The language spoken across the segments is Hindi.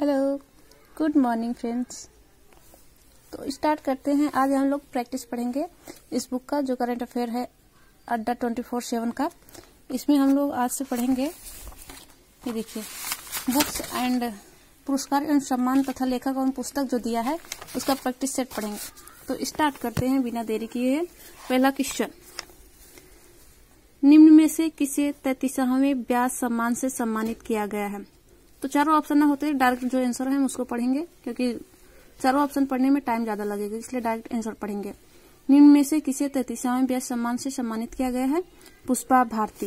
Hello, good morning friends. तो स्टार्ट करते हैं। आज हम लोग प्रैक्टिस पढ़ेंगे इस बुक का, जो करंट अफेयर है अड्डा 24/7 का। इसमें हम लोग आज से पढ़ेंगे, ये देखिए, बुक्स एंड पुरस्कार एवं सम्मान तथा लेखक एवं पुस्तक जो दिया है उसका प्रैक्टिस सेट पढ़ेंगे। तो स्टार्ट करते हैं बिना देरी किए। पहला क्वेश्चन, निम्न में से किसे 33वें व्यास सम्मान से सम्मानित किया गया है? तो चारों ऑप्शन ना होते हैं, डायरेक्ट जो आंसर है उसको पढ़ेंगे, क्योंकि चारों ऑप्शन पढ़ने में टाइम ज्यादा लगेगा, इसलिए डायरेक्ट आंसर पढ़ेंगे। निम्न में से किसे 33वें व्यास सम्मान से सम्मानित किया गया है? पुष्पा भारती।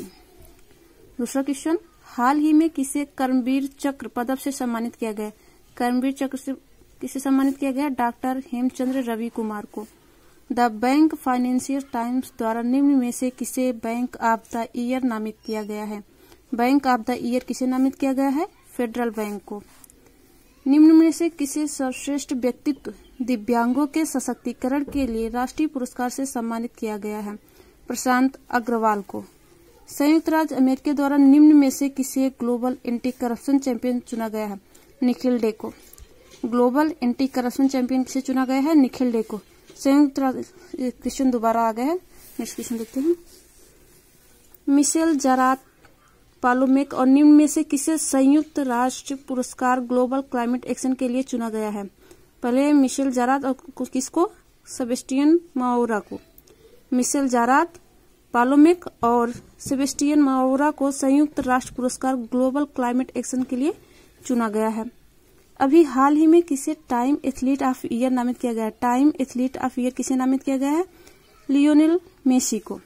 दूसरा क्वेश्चन, हाल ही में किसे कर्मवीर चक्र पदक से सम्मानित किया गया? कर्मवीर चक्र से किसे सम्मानित किया गया? डॉक्टर हेमचंद्र रवि कुमार को। द बैंक फाइनेंशियल टाइम्स द्वारा निम्न में से किसे बैंक ऑफ द ईयर नामित किया गया है? बैंक ऑफ द ईयर किसे नामित किया गया है? फेडरल बैंक को। निम्न में से किसे सर्वश्रेष्ठ व्यक्तित्व दिव्यांगों के सशक्तिकरण के लिए राष्ट्रीय पुरस्कार से सम्मानित किया गया है? प्रशांत अग्रवाल को। संयुक्त राज्य अमेरिका द्वारा निम्न में से किसे ग्लोबल एंटी करप्शन चैंपियन चुना गया है? निखिल डे को। ग्लोबल एंटी करप्शन चैंपियन किसे चुना गया है? निखिल डे को। संयुक्त राज्य, क्वेश्चन दोबारा आ गया है, नेक्स्ट क्वेश्चन देखते हैं। मिशेल जरात पालोमेक और निम्न में से किसे संयुक्त राष्ट्र पुरस्कार ग्लोबल क्लाइमेट एक्शन के लिए चुना गया है? पहले मिशेल जारात और किसको? सेबेस्टियन माओरा को। मिशेल जारात, पालोमेक और सेबेस्टियन माओरा को संयुक्त राष्ट्र पुरस्कार ग्लोबल क्लाइमेट एक्शन के लिए चुना गया है। अभी हाल ही में किसे टाइम एथलीट ऑफ ईयर नामित किया गया है? टाइम एथलीट ऑफ ईयर किसे नामित किया गया है? लियोनेल मेसी को।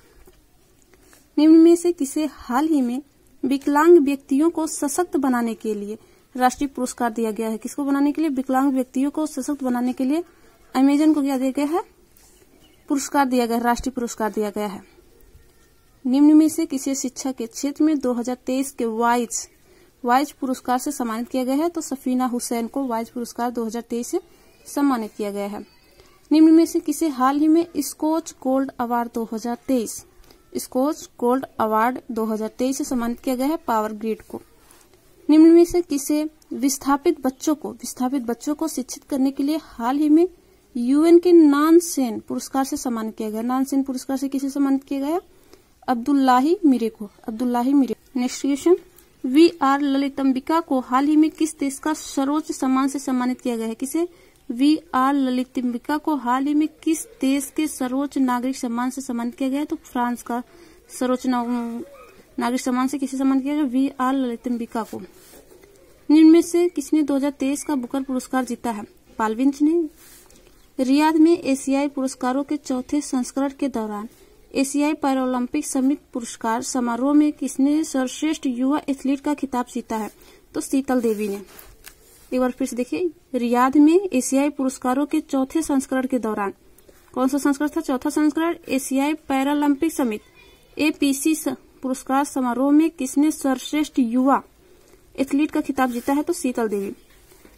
निम्न में से किसे हाल ही में विकलांग व्यक्तियों को सशक्त बनाने के लिए राष्ट्रीय पुरस्कार दिया गया है? किसको बनाने के लिए? विकलांग व्यक्तियों को सशक्त बनाने के लिए अमेजन को क्या दिया गया है? पुरस्कार दिया गया है, राष्ट्रीय पुरस्कार दिया गया है। निम्न में से किसे शिक्षा के क्षेत्र में 2023 के वाइज पुरस्कार से सम्मानित किया गया है? तो सफीना हुसैन को वाइज पुरस्कार 2023 से सम्मानित किया गया है। निम्न में से किसे हाल ही में स्कॉच गोल्ड अवार्ड 2023 से सम्मानित किया गया है? पावर ग्रिड को। निम्न में से किसे विस्थापित बच्चों को शिक्षित करने के लिए हाल ही में यूएन के नानसेन पुरस्कार से सम्मानित किया गया? नानसेन पुरस्कार से किसे सम्मानित किया गया? अब्दुल्लाही मिरे को। नेक्स्ट क्वेश्चन, वी आर ललितंबिका को हाल ही में किस देश का सर्वोच्च सम्मान से सम्मानित किया गया है? किसे? वी आर ललितंबिका को हाल ही में किस देश के सर्वोच्च नागरिक सम्मान से सम्मानित किया गया है? तो फ्रांस का सर्वोच्च नागरिक सम्मान से किसे सम्मानित किया गया? वी आर ललितंबिका को। निम्न में से किसने 2023 का बुकर पुरस्कार जीता है? पालविंच ने। रियाद में एशियाई पुरस्कारों के चौथे संस्करण के दौरान एशियाई पैरालंपिक समिति पुरस्कार समारोह में किसने सर्वश्रेष्ठ युवा एथलीट का खिताब जीता है? तो शीतल देवी ने। एक बार फिर से देखिए, रियाद में एशियाई पुरस्कारों के चौथे संस्करण के दौरान, कौन सा संस्करण था? चौथा संस्करण। एशियाई पैरालंपिक समिति एपीसी पुरस्कार समारोह में किसने सर्वश्रेष्ठ युवा एथलीट का खिताब जीता है? तो शीतल देवी।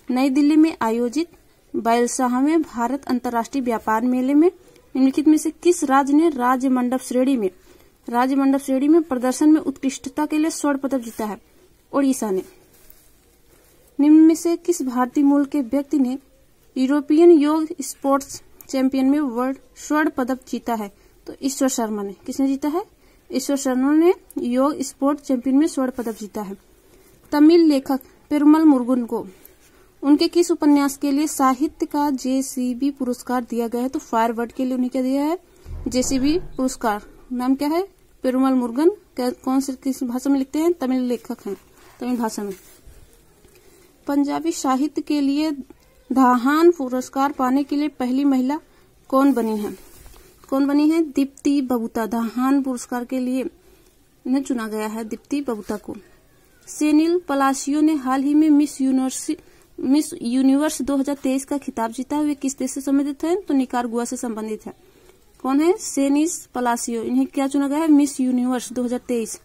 नई दिल्ली में आयोजित 42वें भारत अंतर्राष्ट्रीय व्यापार मेले में निम्नलिखित में से किस राज्य ने राज्य मंडप श्रेणी में प्रदर्शन में उत्कृष्टता के लिए स्वर्ण पदक जीता है? ओडिशा ने। निम्न में से किस भारतीय मूल के व्यक्ति ने यूरोपियन योग स्पोर्ट्स चैंपियन में वर्ल्ड स्वर्ण पदक जीता है? तो ईश्वर शर्मा ने। किसने जीता है? ईश्वर शर्मा ने योग स्पोर्ट्स चैंपियन में स्वर्ण पदक जीता है। तमिल लेखक पेरुमल मुरुगन को उनके किस उपन्यास के लिए साहित्य का जेसीबी पुरस्कार दिया गया है? तो फायरवर्ड के लिए उन्हें क्या दिया है? जेसीबी पुरस्कार। नाम क्या है? पेरुमल मुरुगन। कौन से किस भाषा में लिखते हैं? तमिल लेखक हैं, तमिल भाषा में। पंजाबी साहित्य के लिए दाहान पुरस्कार पाने के लिए पहली महिला कौन बनी है? दीप्ति बबूता। दाहान पुरस्कार के लिए इन्हें चुना गया है, दीप्ति बबूता को। सेनिल पलाशियो ने हाल ही में मिस यूनिवर्स 2023 का खिताब जीता। वे किस देश से संबंधित है? तो निकारागुआ से संबंधित है। कौन है? सेनिस पलाशियो। इन्हें क्या चुना गया है? Miss universe 2023।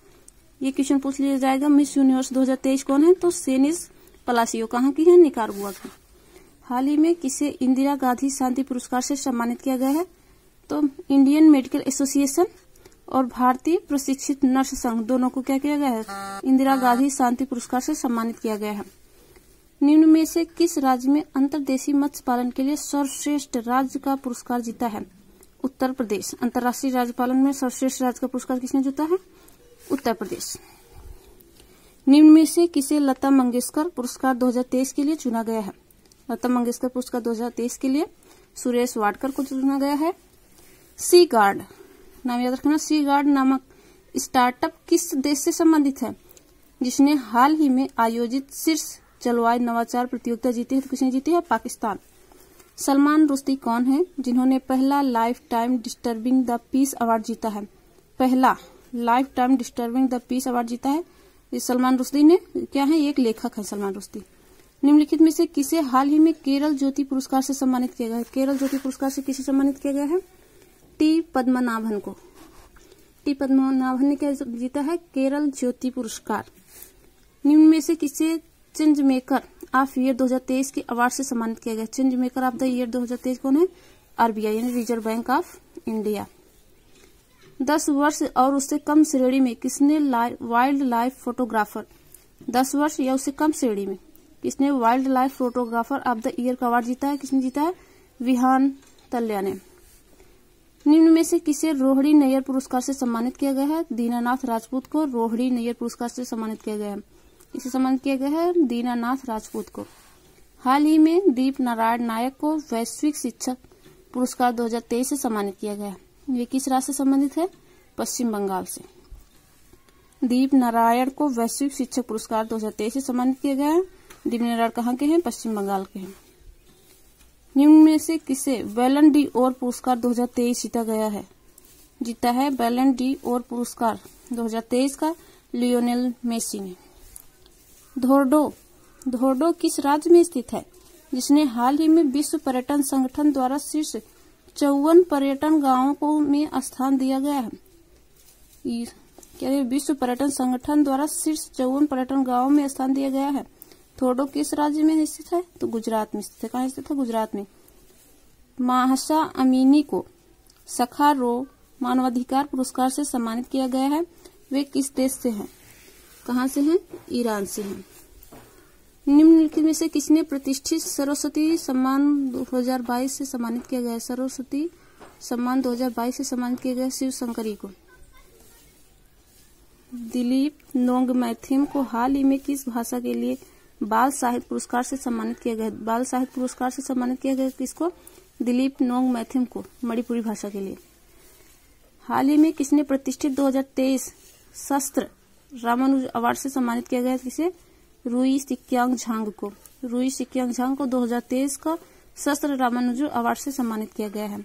ये क्वेश्चन पूछ लिया जाएगा, मिस यूनिवर्स 2023 कौन है? तो सेनिस पलाशियो। कहाँ की है? निकारागुआ की। हाल ही में किसे इंदिरा गांधी शांति पुरस्कार से सम्मानित किया गया है? तो इंडियन मेडिकल एसोसिएशन और भारतीय प्रशिक्षित नर्स संघ दोनों को क्या किया गया है? इंदिरा गांधी शांति पुरस्कार से सम्मानित किया गया है। निम्न में से किस राज्य में अंतर्देशीय मत्स्य पालन के लिए सर्वश्रेष्ठ राज्य का पुरस्कार जीता है? उत्तर प्रदेश। अंतर्राष्ट्रीय राज्य पालन में सर्वश्रेष्ठ राज्य का पुरस्कार किसने जीता है? उत्तर प्रदेश। निम्न में से किसे लता मंगेशकर पुरस्कार 2023 के लिए चुना गया है? लता मंगेशकर पुरस्कार 2023 के लिए सुरेश वाडकर को चुना गया है। सी गार्ड, नाम याद रखना, सी गार्ड नामक स्टार्टअप किस देश से संबंधित है? जिसने हाल ही में आयोजित शीर्ष जलवायु नवाचार प्रतियोगिता जीती है, तो किसने जीती है? पाकिस्तान। सलमान रुश्दी कौन है जिन्होंने पहला life time disturbing the peace award जीता है? पहला life time disturbing the peace award जीता है इस सलमान रुश्दी ने। क्या है? एक लेखक है सलमान रुश्दी। निम्नलिखित में से किसे हाल ही में केरल ज्योति पुरस्कार से सम्मानित किया गया है? केरल ज्योति पुरस्कार से किसे सम्मानित किया गया है? टी पद्मनाभन को। टी पद्मनाभन ने क्या जीता है? केरल ज्योति पुरस्कार। निम्न में से किसे चेंज मेकर ऑफ ईयर 2023 के अवार्ड से सम्मानित किया गया? Change maker of the year 2023 कौन है? आरबीआई यानी रिजर्व बैंक ऑफ इंडिया। 10 वर्ष और उससे कम श्रेणी में किसने वाइल्ड लाइफ फोटोग्राफर 10 वर्ष या उससे कम श्रेणी में किसने wild life photographer of the year का अवार्ड जीता है? किसने जीता है? विहान तल्या ने। निम्न में से किसे रोहिणी नैयर पुरस्कार से सम्मानित किया गया है? दीनानाथ राजपूत को रोहिणी नैयर पुरस्कार से सम्मानित किया गया है। इसे सम्मानित किया गया है दीनानाथ राजपूत को। हाल ही में दीप नारायण नायक को वैश्विक शिक्षक पुरस्कार 2023 से सम्मानित किया गया है। ये किस राज्य से संबंधित है? पश्चिम बंगाल से। दीप नारायण को वैश्विक शिक्षक पुरस्कार 2023 से सम्मानित किया गया है। दीप नारायण कहाँ के हैं? पश्चिम बंगाल के हैं। निम्न में से किसे बैलन डी ओर पुरस्कार 2023 जीता गया है? जीता है बैलन डी ओर पुरस्कार 2023 का लियोनेल मेसी ने। धोर्डो किस राज्य में स्थित है जिसने हाल ही में विश्व पर्यटन संगठन द्वारा शीर्ष 54 पर्यटन गांवों को में स्थान दिया गया है? क्या विश्व पर्यटन संगठन द्वारा शीर्ष 54 पर्यटन गांवों में स्थान दिया गया है? धोर्डो किस राज्य में स्थित है? तो गुजरात में स्थित है। कहाँ स्थित है? गुजरात में। महासा अमीनी को सखारो मानवाधिकार पुरस्कार से सम्मानित किया गया है। वे किस देश से हैं? कहाँ से हैं? ईरान से हैं। निम्नलिखित में से किसने प्रतिष्ठित सरस्वती सम्मान 2022 से सम्मानित किया गया है? सरस्वती सम्मान 2022 से सम्मानित किया गया शिव शंकरी को। दिलीप नोंगमैथिम को हाल ही में किस भाषा के लिए बाल साहित्य पुरस्कार से सम्मानित किया गया? बाल साहित्य पुरस्कार से सम्मानित किया गया किसको? दिलीप नोंगमैथिम को, मणिपुरी भाषा के लिए। हाल ही में किसने प्रतिष्ठित 2023 शस्त्र रामानुज अवार्ड से सम्मानित किया गया? किसे? रुई सिक्यांग झांग को। रुई सिक्यांग झांग को 2023 का शस्त्र रामानुज अवार्ड से सम्मानित किया गया है।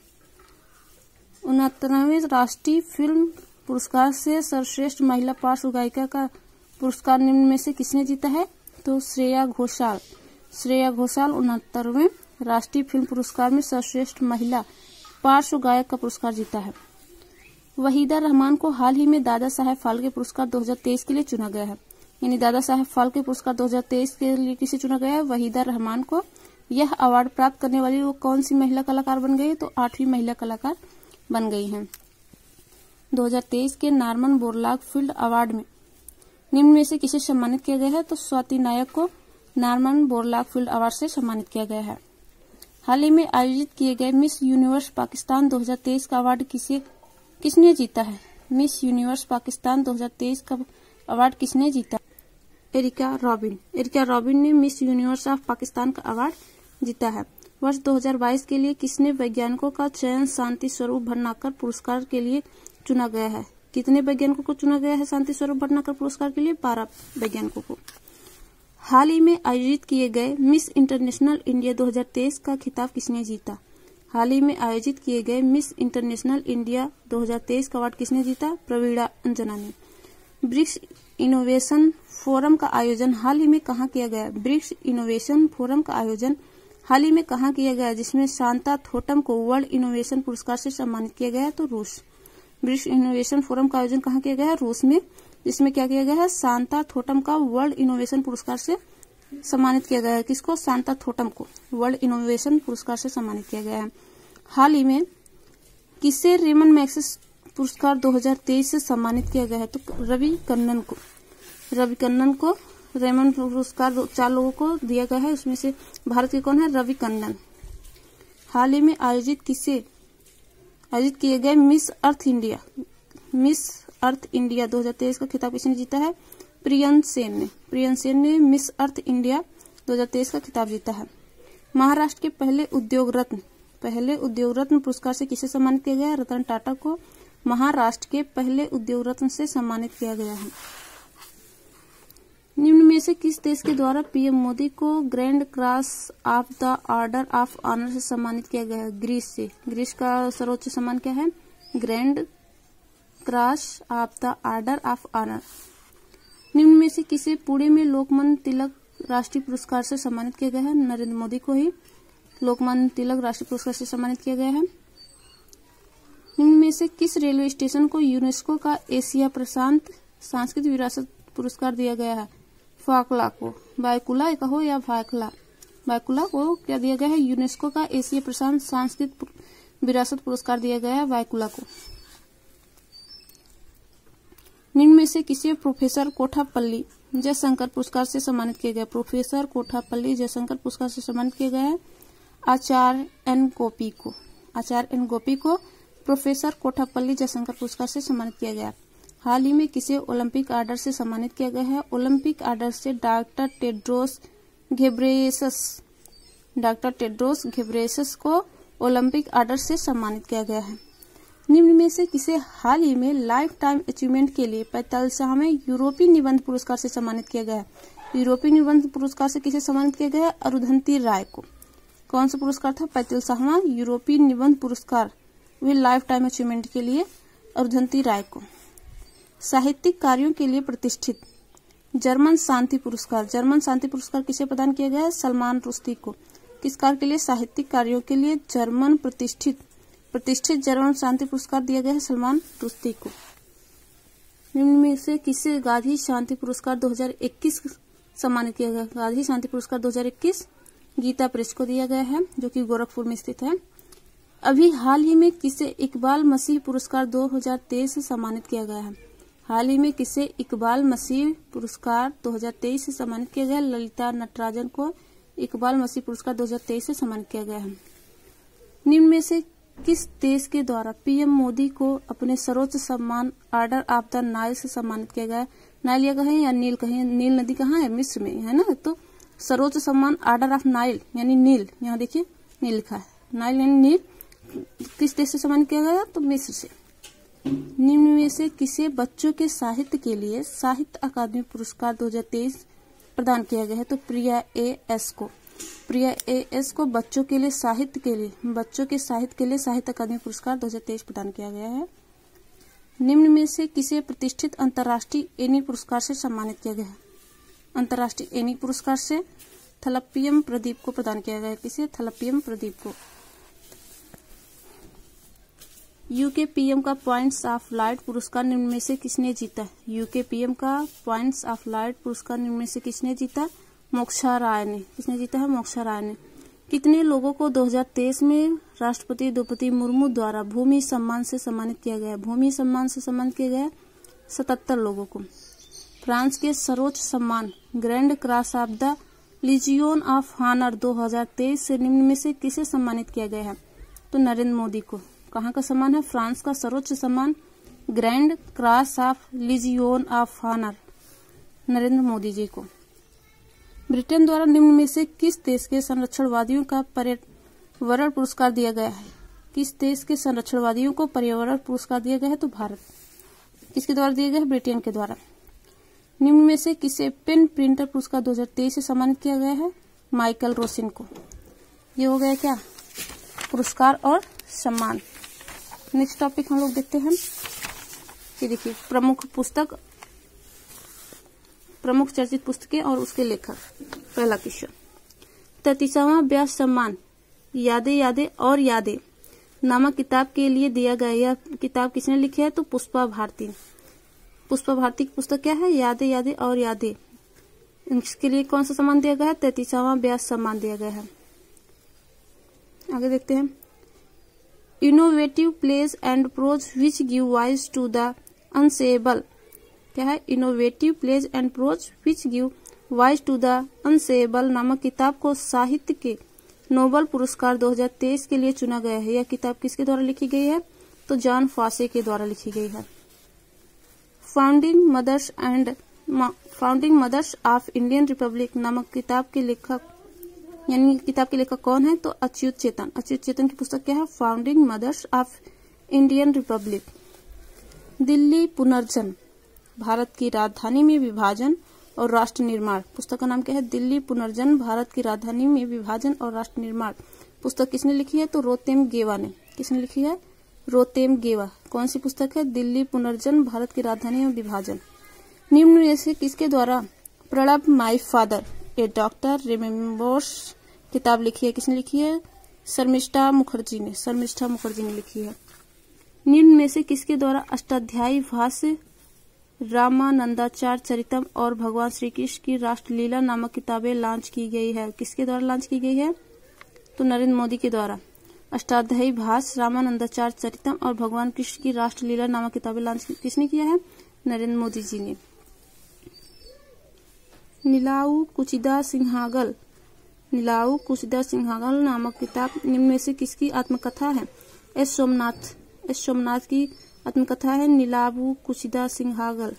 69वें राष्ट्रीय फिल्म पुरस्कार से सर्वश्रेष्ठ महिला पार्श्व गायिका का पुरस्कार निम्न में से किसने जीता है? तो श्रेया घोषाल। श्रेया घोषाल 69वें राष्ट्रीय फिल्म पुरस्कार में सर्वश्रेष्ठ महिला पार्श्व गायक का पुरस्कार जीता है। वहीदा रहमान को हाल ही में दादा साहेब फाल्के पुरस्कार 2023 के लिए चुना गया है। यानी दादा साहेब फाल्के पुरस्कार 2023 के लिए किसे चुना गया है? वहीदा रहमान को। यह अवार्ड प्राप्त करने वाली वो कौन सी महिला कलाकार बन गई? तो 8वीं महिला कलाकार बन गई हैं। 2023 के नॉर्मन बोरलाग फील्ड अवार्ड में निम्न में से किसे सम्मानित किया गया है? तो स्वाति नायक को नॉर्मन बोरलाग फील्ड अवार्ड से सम्मानित किया गया है। हाल ही में आयोजित किए गए मिस यूनिवर्स पाकिस्तान 2023 का अवार्ड किसने जीता है? मिस यूनिवर्स पाकिस्तान 2023 का अवार्ड किसने जीता? Erica Robin. एरिका रॉबिन ने मिस यूनिवर्स ऑफ पाकिस्तान का अवार्ड जीता है। वर्ष 2022 के लिए किसने वैज्ञानिकों का चयन शांति स्वरूप भटनागर पुरस्कार के लिए चुना गया है? कितने वैज्ञानिकों को चुना गया है शांति स्वरूप भटनागर पुरस्कार के लिए? 12 वैज्ञानिकों को। हाल ही में आयोजित किए गए मिस इंटरनेशनल इंडिया 2023 का खिताब किसने जीता? हाल ही में आयोजित किए गए मिस इंटरनेशनल इंडिया 2023 का अवार्ड किसने जीता? प्रवीणा अंजना ने। ब्रिक्स इनोवेशन फोरम का आयोजन हाल ही में कहाँ किया गया? ब्रिक्स इनोवेशन फोरम का आयोजन हाल ही में कहाँ किया गया जिसमें शांता थोटम को वर्ल्ड इनोवेशन पुरस्कार से सम्मानित किया गया? तो रूस। ब्रिक्स इनोवेशन फोरम का आयोजन कहाँ किया गया है? रूस में। जिसमें क्या किया गया है? शांता थोटम का वर्ल्ड इनोवेशन पुरस्कार से सम्मानित किया गया है। किसको? शांता थोटम को वर्ल्ड इनोवेशन पुरस्कार से सम्मानित किया गया है। हाल ही में किसे रेमन मैग्सेसे पुरस्कार 2023 से सम्मानित किया गया है? तो रवि कन्नन को रेमन पुरस्कार 4 लोगों को दिया गया है, उसमें से भारत के कौन है? रवि टंडन। हाल ही में आयोजित किए गए मिस अर्थ इंडिया 2023 का खिताब किसने जीता है? प्रियन सेन ने मिस अर्थ इंडिया 2023 का खिताब जीता है। महाराष्ट्र के पहले उद्योग रत्न पुरस्कार से किसे सम्मानित किया गया है? रतन टाटा को महाराष्ट्र के पहले उद्योग रत्न से सम्मानित किया गया है। निम्न में से किस देश के द्वारा पीएम मोदी को Grand cross of the Order of Honour से सम्मानित किया गया है? ग्रीस से। ग्रीस का सर्वोच्च सम्मान क्या है? Grand cross of the Order of Honour. निम्न में से किसे पुणे में लोकमान्य तिलक राष्ट्रीय पुरस्कार से सम्मानित किया गया है? नरेंद्र मोदी को ही लोकमान्य तिलक राष्ट्रीय पुरस्कार से सम्मानित किया गया है। निम्न में से किस रेलवे स्टेशन को यूनेस्को का एशिया प्रशांत सांस्कृतिक विरासत पुरस्कार दिया गया है? फाकला को। बायकुला कहो या बायकुला को क्या दिया गया है? यूनेस्को का एशिया प्रशांत सांस्कृतिक विरासत पुरस्कार दिया गया है बायकुला को। निम्न में से किसे प्रोफेसर कोठापल्ली जयशंकर पुरस्कार से सम्मानित किया गया? प्रोफेसर कोठापल्ली जयशंकर पुरस्कार से सम्मानित किया गया है आचार्य एन गोपी को प्रोफेसर कोठापल्ली जयशंकर पुरस्कार से सम्मानित किया गया। हाल ही में किसे ओलंपिक ऑर्डर से सम्मानित किया गया है? ओलंपिक ऑर्डर से डॉक्टर टेड्रोस घेब्रेयेसस को ओलंपिक ऑर्डर से सम्मानित किया गया है। निम्न में से किसे हाल ही में लाइफ टाइम अचीवमेंट के लिए 45वें यूरोपीय निबंध पुरस्कार से सम्मानित किया गया है? यूरोपीय निबंध पुरस्कार से किसे सम्मानित किया गया है? अरुंधति राय को। कौन सा पुरस्कार था? 45वां यूरोपीय निबंध पुरस्कार वे लाइफ टाइम अचीवमेंट के लिए अरुंधति राय को। साहित्यिक कार्यों के लिए प्रतिष्ठित जर्मन शांति पुरस्कार किसे प्रदान किया गया है? सलमान रुश्दी को। किस कार्य के लिए? साहित्यिक कार्यों के लिए जर्मन प्रतिष्ठित जर्मन शांति पुरस्कार दिया गया है सलमान रुश्दी को। निम्न में से किसे गांधी शांति पुरस्कार 2021 सम्मानित किया गया? गांधी शांति पुरस्कार 2021 गीता प्रेस को दिया गया है, जो कि गोरखपुर में स्थित है। अभी हाल ही में किसे इकबाल मसीह पुरस्कार 2023 से सम्मानित किया गया है? हाल ही में किसे इकबाल मसीह पुरस्कार 2023 से सम्मानित किया गया? ललिता नटराजन को इकबाल मसीह पुरस्कार 2023 से सम्मानित किया गया है। निम्न में से किस देश के द्वारा पीएम मोदी को अपने सर्वोच्च सम्मान ऑर्डर ऑफ द नाइल से सम्मानित किया गया है? नाइल या कहें या नील कहें, नील नदी कहाँ है? मिस्र में है ना। तो सर्वोच्च सम्मान ऑर्डर ऑफ नाइल यानी नील, यहाँ देखिए नील लिखा है, नाइल यानी नील, किस देश से सम्मानित किया गया? तो मिस्र से। निम्न में से किसे बच्चों के साहित्य के लिए साहित्य अकादमी पुरस्कार 2023 प्रदान किया गया है? तो प्रिया एएस को बच्चों के साहित्य के लिए साहित्य अकादमी पुरस्कार 2023 प्रदान किया गया है। निम्न में से किसे प्रतिष्ठित अंतर्राष्ट्रीय एनी पुरस्कार से सम्मानित किया गया है? अंतर्राष्ट्रीय एनी पुरस्कार से थलप्पियम प्रदीप को प्रदान किया गया है। किसे? थलप्पियम प्रदीप को। यूके पीएम का पॉइंट्स ऑफ लाइट पुरस्कार निम्न में से किसने जीता? यूके पीएम का पॉइंट्स ऑफ लाइट पुरस्कार निम्न में से किसने जीता? मोक्षा राय ने। किसने जीता है? मोक्षा राय ने। कितने लोगों को 2023 में राष्ट्रपति द्रौपदी मुर्मू द्वारा भूमि सम्मान से सम्मानित किया गया? भूमि सम्मान से सम्मानित किया गया 77 लोगों को। फ्रांस के सर्वोच्च सम्मान grand cross of the Legion of Honour 2023 से निम्न में से किसे सम्मानित किया गया है? तो नरेंद्र मोदी को। कहाँ का सम्मान है? फ्रांस का सर्वोच्च सम्मान grand cross of legion of honour Narendra Modi ji को। ब्रिटेन द्वारा निम्न में से किस देश के संरक्षणवादियों का पर्यावरण पुरस्कार दिया गया है? किस देश के संरक्षणवादियों को पर्यावरण पुरस्कार दिया गया है? तो भारत। किसके द्वारा दिया गया है? ब्रिटेन के द्वारा। निम्न में से किसे पेन प्रिंटर पुरस्कार 2023 से सम्मानित किया गया है? माइकल रोसिन को। ये हो गया क्या? पुरस्कार और सम्मान। नेक्स्ट टॉपिक हम लोग देखते हैं। ये देखिए प्रमुख चर्चित पुस्तकें और उसके लेखक। पहला क्वेश्चन, 33वां व्यास सम्मान यादें और यादें नामक किताब के लिए दिया गया। यह किताब किसने लिखी है? तो पुष्पा भारती की पुस्तक क्या है? यादें और यादें। इसके लिए कौन सा सम्मान दिया गया है? 33वां व्यास सम्मान दिया गया है। आगे देखते हैं। Innovative plays and prose which give voice to the unseeable. क्या है? Innovative plays and prose which give voice to the unseeable नामक किताब को साहित्य के नोबेल पुरस्कार 2023 के लिए चुना गया है। यह किताब किसके द्वारा लिखी गई है? तो जॉन फॉसे के द्वारा लिखी गई है। Founding Mothers of Indian Republic नामक किताब के लेखक कौन है? तो अच्युत चेतन। अच्युत चेतन की पुस्तक क्या है? Founding Mothers of Indian Republic. Delhi पुनर्जन्म, भारत की राजधानी में विभाजन और राष्ट्र निर्माण। पुस्तक का नाम क्या है? दिल्ली पुनर्जन्म, भारत की राजधानी में विभाजन और राष्ट्र निर्माण। पुस्तक किसने लिखी है? तो रोतेम गेवा ने। किसने लिखी है? रोतेम गेवा। कौन सी पुस्तक है? दिल्ली पुनर्जन्म, भारत की राजधानी में विभाजन। निम्न में से किसके द्वारा Pranab my father A doctor remembers किताब लिखी है? किसने लिखी है? शर्मिष्ठा मुखर्जी ने। शर्मिष्ठा मुखर्जी ने लिखी है। निम्न में से किसके द्वारा अष्टाध्यायी भाष्य, रामानंदाचार्य चरितम और भगवान श्री कृष्ण की राष्ट्रलीला नामक किताबें लॉन्च की गई है? किसके द्वारा लॉन्च की गई है? तो नरेंद्र मोदी के द्वारा। अष्टाध्यायी भाष्य, रामानंदाचार्य चरितम और भगवान कृष्ण की राष्ट्रलीला नामक किताबें लॉन्च किसने किया है? नरेंद्र मोदी जी ने। नीलाऊ कुचिदा सिंहागल नामक किताब निम्न में से किसकी आत्मकथा है? एस सोमनाथ की आत्मकथा है नीलाऊ कुचिदा Simhangal.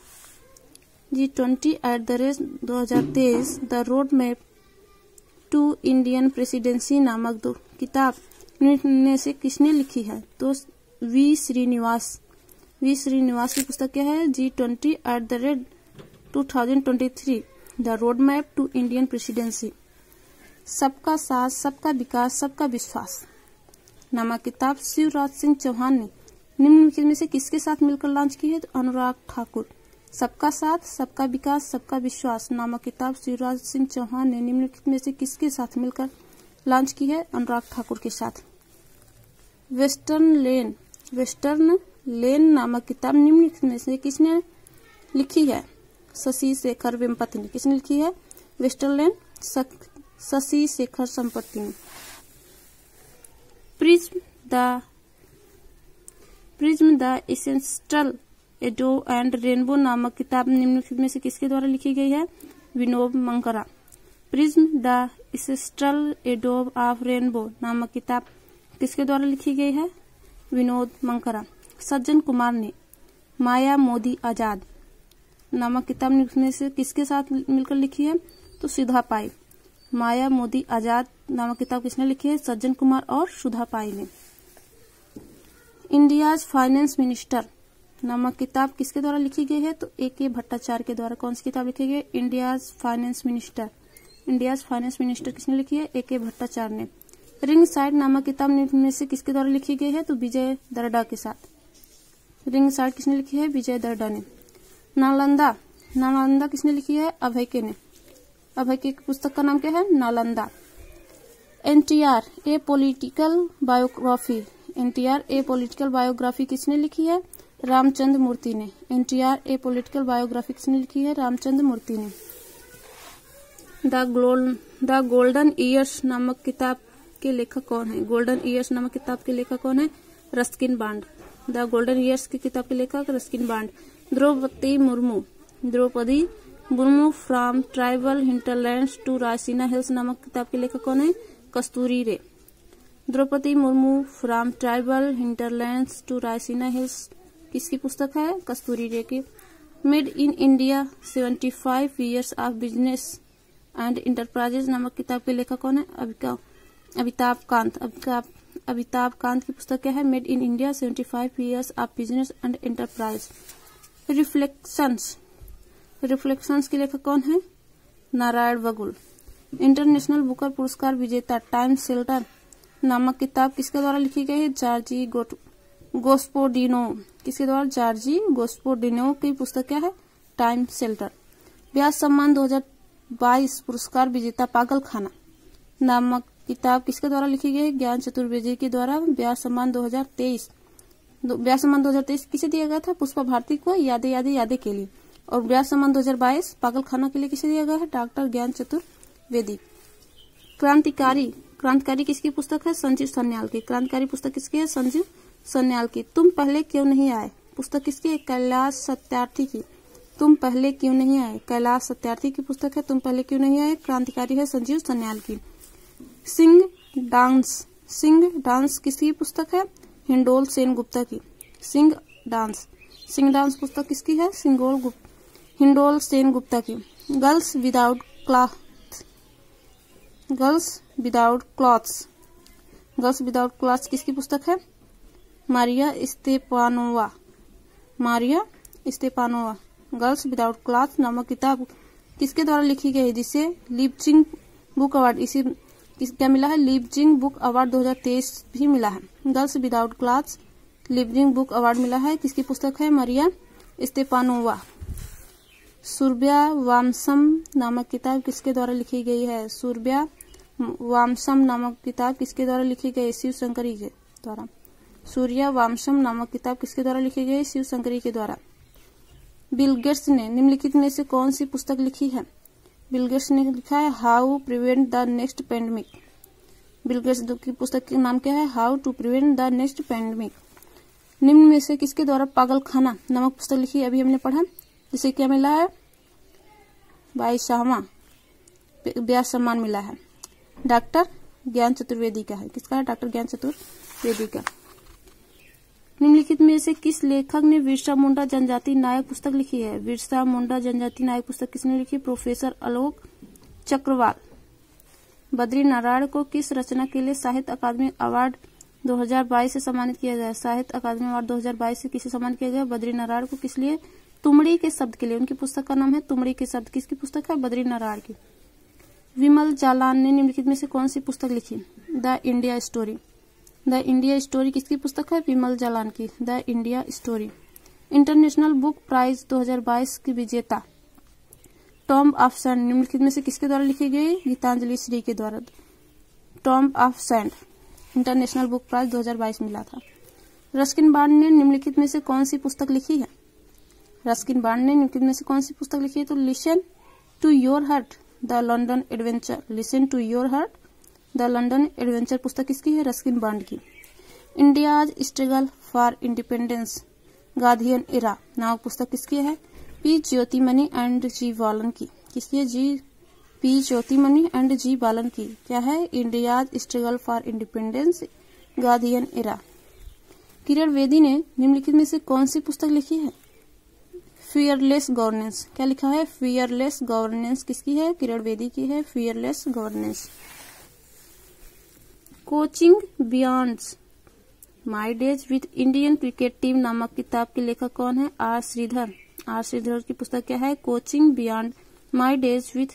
G20@2023 the road map to Indian presidency नामक किताब निम्न में से किसने लिखी है? तो वी श्रीनिवास की पुस्तक क्या है? G20@2023 the road map to Indian presidency. सबका साथ, सबका विकास, सबका विश्वास नामक किताब शिवराज सिंह चौहान ने निम्नलिखित में से किसके साथ मिलकर लॉन्च की है? तो अनुराग ठाकुर। सबका साथ, सबका विकास, सबका विश्वास नामक किताब शिवराज सिंह चौहान ने निम्नलिखित में से किसके साथ मिलकर लॉन्च की है? अनुराग ठाकुर के साथ। वेस्टर्न लेन नामक किताब निम्नलिखित में से किसने लिखी है? शशि शेखर वेम्पति ने। किसने लिखी है? वेस्टर्न लेन शशि शेखर वेम्पति ने। Prism the essential adobe and rainbow नामक किताब निम्नलिखित में से किसके द्वारा लिखी गई है? Vinod Mankara. Prism the essential एडोब ऑफ रेनबो नामक किताब किसके द्वारा लिखी गई है? विनोद मंकरा। सज्जन कुमार ने माया मोदी आजाद नामक किताब में से किसके साथ मिलकर लिखी है? तो सुधा पाई। माया मोदी आजाद नामक किताब किसने लिखी है? सज्जन कुमार और सुधा पाई ने। इंडियाज फाइनेंस मिनिस्टर नामक किताब किसके द्वारा लिखी गई है? तो A.K. भट्टाचार्य के द्वारा। कौन सी किताब लिखी गई? इंडियाज फाइनेंस मिनिस्टर किसने लिखी है? A.K. भट्टाचार्य ने। रिंग साइड नामक किताब में से किसके द्वारा लिखी गई है? तो विजय दर्डा के साथ। रिंग साइड किसने लिखी है? विजय दर्डा ने। नालंदा किसने लिखी है? अभय के ने। अभय के पुस्तक का नाम क्या है? नालंदा। NTR ए पॉलिटिकल बायोग्राफी किसने लिखी है? रामचंद्र मूर्ति ने। NTR ए पॉलिटिकल बायोग्राफी किसने लिखी है? रामचंद्र मूर्ति ने। द गोल्डन ईयर्स नामक किताब के लेखक कौन है? गोल्डन ईयर्स नामक किताब के लेखक कौन है? Ruskin Bond. The Golden Years की किताब के लेखक Ruskin Bond. Droupadi Murmu from tribal hinterlands to Raisina Hills नामक किताब के लेखक कौन है? Kasturi Ray. Droupadi Murmu from tribal hinterlands to Raisina Hills किसकी पुस्तक है? कस्तूरी रे की। Made in India 75 years of business and enterprises नामक किताब के लेखक कौन है? अमिताभ कांत की पुस्तक क्या है? Made in India 75 years of business and enterprise. Reflections के लेखक कौन है? नारायण बगुल। इंटरनेशनल बुकर पुरस्कार विजेता टाइम शेल्टर नामक किताब किसके द्वारा लिखी गई है? जॉर्जी गोस्पोडिनो। किसके द्वारा? जॉर्जी गोस्पोडिनो की पुस्तक क्या है? Time shelter. व्यास सम्मान 2022 पुरस्कार विजेता पागलखाना नामक किताब किसके द्वारा लिखी गई? ज्ञान चतुर्वेदी के द्वारा। व्यास सम्मान 2023 किसे दिया गया था? पुष्पा भारती को यादें के लिए। और व्यास सम्मान 2022 पागलखाना के लिए किसे दिया गया है? डॉक्टर ज्ञान चतुर्वेदी। क्रांतिकारी किसकी पुस्तक है? संजीव सन्याल की। क्रांतिकारी पुस्तक किसकी है? संजीव सन्याल की। तुम पहले क्यों नहीं आए पुस्तक किसकी है? कैलाश सत्यार्थी की। तुम पहले क्यों नहीं आए, कैलाश सत्यार्थी की पुस्तक है तुम पहले क्यों नहीं आए। क्रांतिकारी है संजीव सन्याल की। सिंह डांस किसकी पुस्तक है, हिंडोल सेन गुप्ता की। सिंह डांस पुस्तक किसकी है, हिंडोल सेन गुप्ता की। गर्ल्स विदाउट क्लॉथ्स किसकी पुस्तक है, मारिया स्तेपानोवा। गर्ल्स विदाउट क्लॉथ्स नामक किताब किसके द्वारा लिखी गई, जिसे लिपजिंग बुक अवार्ड क्या मिला है, लिपजिंग बुक अवार्ड 2023 भी मिला है। Girls without clothes Leipzig book award मिला है, किसकी पुस्तक है, मारिया स्तेपानोवा। सूर्या वामसम नामक किताब किसके द्वारा लिखी गई है, सूर्या वामसम नामक किताब किसके द्वारा लिखी गई, शिव शंकरी के द्वारा। सूर्या वामसम नामक किताब किसके द्वारा लिखी गई, शिव शंकरी के द्वारा। बिल गेट्स ने निम्नलिखित में से कौन सी पुस्तक लिखी है, बिल गेट्स ने लिखा है how prevent the next pandemic. Bill Gates की पुस्तक का नाम क्या है, how to prevent the next pandemic. निम्न में से किसके द्वारा पागलखाना नामक पुस्तक लिखी, अभी हमने पढ़ा, जिसे क्या मिला है, बाई शाहमा व्यास सम्मान मिला है। डॉक्टर ज्ञान चतुर्वेदी का है, किसका है, डॉक्टर ज्ञान चतुर्वेदी का। निम्नलिखित में से किस लेखक ने बिरसा मुंडा जनजाति नायक पुस्तक लिखी है, बिरसा मुंडा जनजाति नायक पुस्तक किसने लिखी, प्रोफेसर आलोक चक्रवाल। बद्री नारायण को किस रचना के लिए साहित्य अकादमी अवार्ड 2022 से सम्मानित किया गया, साहित्य अकादमी अवार्ड 2022 से किसे सम्मानित किया गया, बद्री नारायण को। किस लिए, तुमड़ी के शब्द के लिए, उनकी पुस्तक का नाम है तुमड़ी के शब्द, किसकी पुस्तक है, बद्री नारायण की। विमल जालान ने निम्नलिखित में से कौन सी पुस्तक लिखी, the India story. The India story किसकी पुस्तक है, विमल जालान की, the India story. International Book Prize 2022 की विजेता टॉम ऑफ सैंड निम्नलिखित में से किसके द्वारा लिखी गई, गीतांजलि श्री के द्वारा। Tomb of Sand International Book Prize 2022 मिला था। रस्किन बॉन्ड ने निम्नलिखित में से कौन सी पुस्तक लिखी है, रस्किन बॉन्ड ने निम्नलिखित में से कौन सी पुस्तक लिखी है, तो listen to your heart the London adventure. Listen to your heart the London adventure पुस्तक किसकी है, रस्किन बॉन्ड की। India's struggle for independence Gandhian era नामक पुस्तक किसकी है, P Jyotimani and G Balan की, किसकी है, P Jyotimani and G Balan की। क्या है, India's struggle for independence Gandhian era. Kiran Bedi ने निम्नलिखित में से कौन सी पुस्तक लिखी है, फियरलेस गवर्नेंस। क्या लिखा है, फियरलेस गवर्नेंस किसकी है, किरण बेदी की है, fearless governance. Coaching beyond my days with Indian cricket team नामक किताब के लेखक कौन है, आर श्रीधर। आर श्रीधर की पुस्तक क्या है, coaching beyond my days with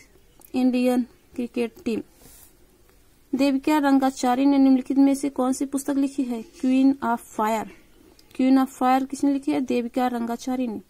Indian cricket team. Devika Rangachari ने निम्नलिखित में से कौन सी पुस्तक लिखी है, queen of fire. Queen of fire किसने लिखी है, देविका रंगाचारी ने।